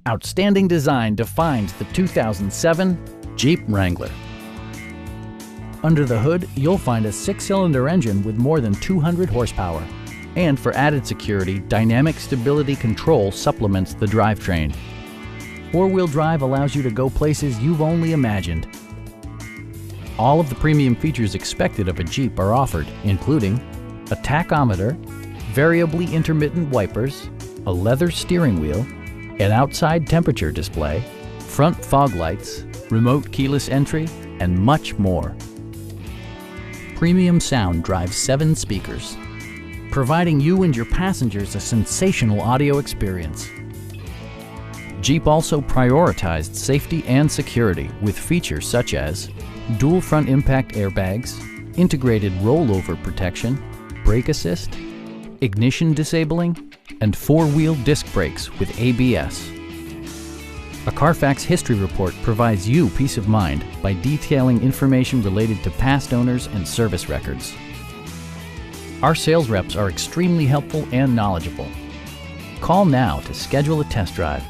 Outstanding design defines the 2007 Jeep Wrangler. Under the hood, you'll find a 6-cylinder engine with more than 200 horsepower. And for added security, dynamic stability control supplements the drivetrain. 4-wheel drive allows you to go places you've only imagined. All of the premium features expected of a Jeep are offered, including a tachometer, variably intermittent wipers, a leather steering wheel, an outside temperature display, front fog lights, remote keyless entry, and much more. Premium sound drives 7 speakers, providing you and your passengers a sensational audio experience. Jeep also prioritized safety and security with features such as dual front impact airbags, integrated rollover protection, brake assist, ignition disabling, and 4-wheel disc brakes with ABS. A Carfax history report provides you peace of mind by detailing information related to past owners and service records. Our sales reps are extremely helpful and knowledgeable. Call now to schedule a test drive.